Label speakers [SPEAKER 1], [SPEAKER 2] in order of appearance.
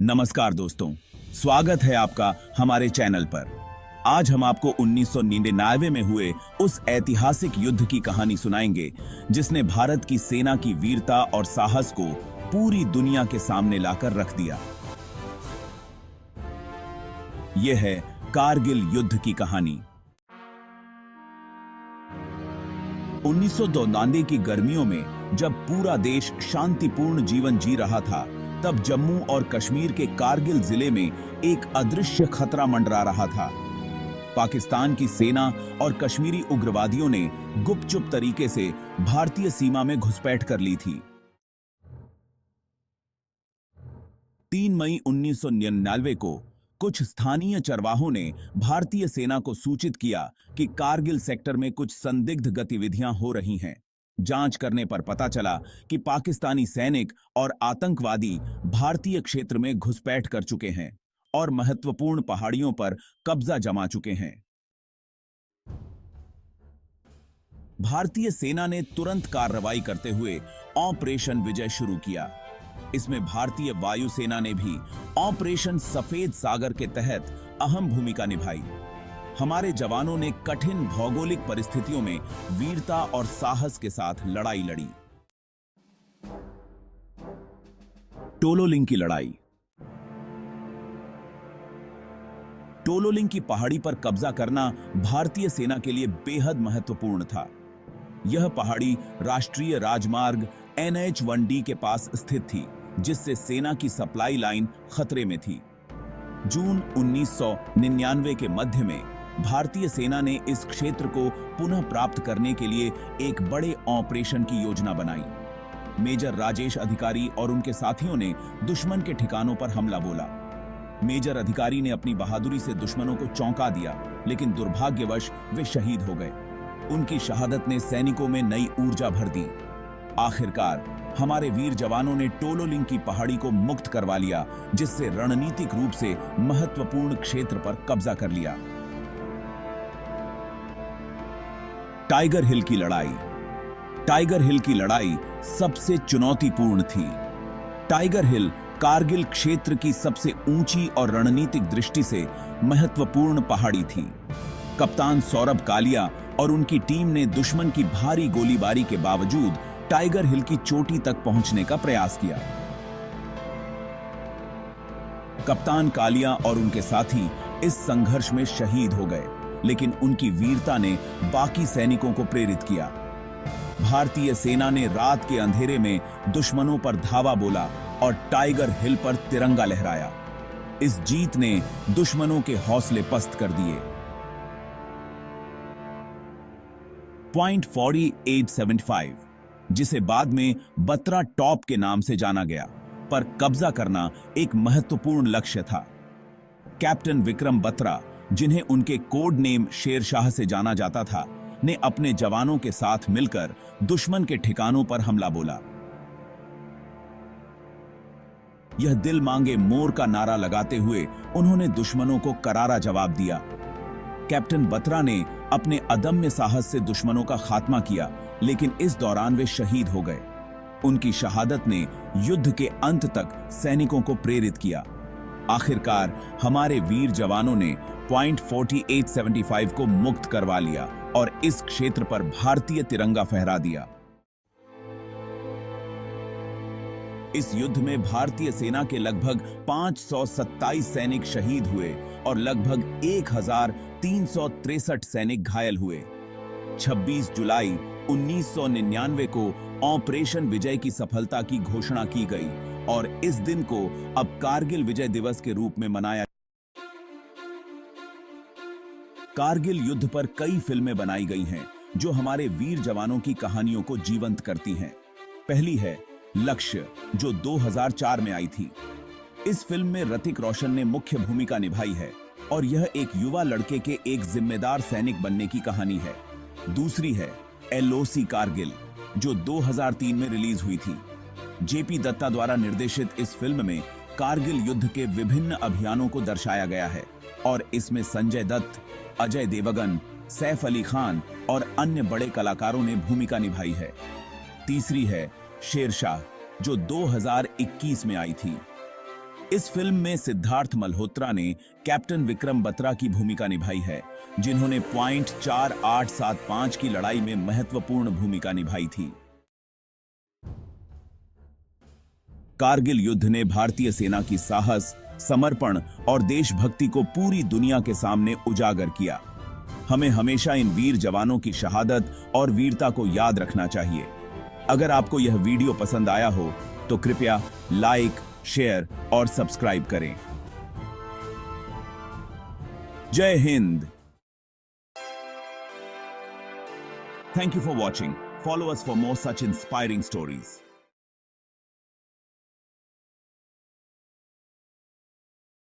[SPEAKER 1] नमस्कार दोस्तों, स्वागत है आपका हमारे चैनल पर। आज हम आपको 1999 में हुए उस ऐतिहासिक युद्ध की कहानी सुनाएंगे जिसने भारत की सेना की वीरता और साहस को पूरी दुनिया के सामने लाकर रख दिया। यह है कारगिल युद्ध की कहानी। 1992 की गर्मियों में जब पूरा देश शांतिपूर्ण जीवन जी रहा था, तब जम्मू और कश्मीर के कारगिल जिले में एक अदृश्य खतरा मंडरा रहा था। पाकिस्तान की सेना और कश्मीरी उग्रवादियों ने गुपचुप तरीके से भारतीय सीमा में घुसपैठ कर ली थी। 3 मई 1999 को कुछ स्थानीय चरवाहों ने भारतीय सेना को सूचित किया कि कारगिल सेक्टर में कुछ संदिग्ध गतिविधियां हो रही हैं। जांच करने पर पता चला कि पाकिस्तानी सैनिक और आतंकवादी भारतीय क्षेत्र में घुसपैठ कर चुके हैं और महत्वपूर्ण पहाड़ियों पर कब्जा जमा चुके हैं। भारतीय सेना ने तुरंत कार्रवाई करते हुए ऑपरेशन विजय शुरू किया। इसमें भारतीय वायुसेना ने भी ऑपरेशन सफेद सागर के तहत अहम भूमिका निभाई। हमारे जवानों ने कठिन भौगोलिक परिस्थितियों में वीरता और साहस के साथ लड़ाई लड़ी। टोलोलिंग की लड़ाई। टोलोलिंग की पहाड़ी पर कब्जा करना भारतीय सेना के लिए बेहद महत्वपूर्ण था। यह पहाड़ी राष्ट्रीय राजमार्ग NH-1D के पास स्थित थी, जिससे सेना की सप्लाई लाइन खतरे में थी। जून 1999 के मध्य में भारतीय सेना ने इस क्षेत्र को पुनः प्राप्त करने के लिए एक बड़े ऑपरेशन की योजना बनाई। मेजर राजेश अधिकारी और उनके साथियों ने दुश्मन के ठिकानों पर हमला बोला। मेजर अधिकारी ने अपनी बहादुरी से दुश्मनों को चौंका दिया, लेकिन दुर्भाग्यवश वे शहीद हो गए। उनकी शहादत ने सैनिकों में नई ऊर्जा भर दी। आखिरकार हमारे वीर जवानों ने टोलोलिंग की पहाड़ी को मुक्त करवा लिया, जिससे रणनीतिक रूप से महत्वपूर्ण क्षेत्र पर कब्जा कर लिया। टाइगर हिल की लड़ाई। टाइगर हिल की लड़ाई सबसे चुनौतीपूर्ण थी। टाइगर हिल कारगिल क्षेत्र की सबसे ऊंची और रणनीतिक दृष्टि से महत्वपूर्ण पहाड़ी थी। कप्तान सौरभ कालिया और उनकी टीम ने दुश्मन की भारी गोलीबारी के बावजूद टाइगर हिल की चोटी तक पहुंचने का प्रयास किया। कप्तान कालिया और उनके साथी इस संघर्ष में शहीद हो गए, लेकिन उनकी वीरता ने बाकी सैनिकों को प्रेरित किया। भारतीय सेना ने रात के अंधेरे में दुश्मनों पर धावा बोला और टाइगर हिल पर तिरंगा लहराया। इस जीत ने दुश्मनों के हौसले पस्त कर दिए। पॉइंट 4875, जिसे बाद में बत्रा टॉप के नाम से जाना गया, पर कब्जा करना एक महत्वपूर्ण लक्ष्य था। कैप्टन विक्रम बत्रा, जिन्हें उनके कोड नेम शेरशाह से जाना जाता था, ने अपने जवानों के साथ मिलकर दुश्मन के ठिकानों पर हमला बोला। यह दिल मांगे मोर का नारा लगाते हुए उन्होंने दुश्मनों को करारा जवाब दिया। कैप्टन बत्रा ने अपने अदम्य साहस से दुश्मनों का खात्मा किया, लेकिन इस दौरान वे शहीद हो गए। उनकी शहादत ने युद्ध के अंत तक सैनिकों को प्रेरित किया। आखिरकार हमारे वीर जवानों ने पॉइंट 4875 को मुक्त करवा लिया और इस क्षेत्र पर भारतीय तिरंगा फहरा दिया। इस युद्ध में भारतीय सेना के लगभग 527 सैनिक शहीद हुए और लगभग 1363 सैनिक घायल हुए। 26 जुलाई 1999 को ऑपरेशन विजय की सफलता की घोषणा की गई और इस दिन को अब कारगिल विजय दिवस के रूप में मनाया। कारगिल युद्ध पर कई फिल्में बनाई गई हैं जो हमारे वीर जवानों की कहानियों को जीवंत करती हैं। पहली है लक्ष्य, जो 2004 में आई थी। इस फिल्म में ऋतिक रोशन ने मुख्य भूमिका निभाई है और यह एक युवा लड़के के एक जिम्मेदार सैनिक बनने की कहानी है। दूसरी है LOC कारगिल, जो 2003 में रिलीज हुई थी। JP दत्ता द्वारा निर्देशित इस फिल्म में कारगिल युद्ध के विभिन्न अभियानों को दर्शाया गया है और इसमें संजय दत्त, अजय देवगन, सैफ अली खान और अन्य बड़े कलाकारों ने भूमिका निभाई है। तीसरी है शेरशाह, जो 2021 में आई थी। इस फिल्म में सिद्धार्थ मल्होत्रा ने कैप्टन विक्रम बत्रा की भूमिका निभाई है, जिन्होंने पॉइंट 4875 की लड़ाई में महत्वपूर्ण भूमिका निभाई थी। कारगिल युद्ध ने भारतीय सेना की साहस, समर्पण और देशभक्ति को पूरी दुनिया के सामने उजागर किया। हमें हमेशा इन वीर जवानों की शहादत और वीरता को याद रखना चाहिए। अगर आपको यह वीडियो पसंद आया हो तो कृपया लाइक, शेयर और सब्सक्राइब करें। जय Hind. Thank you for watching. Follow us for more such inspiring stories.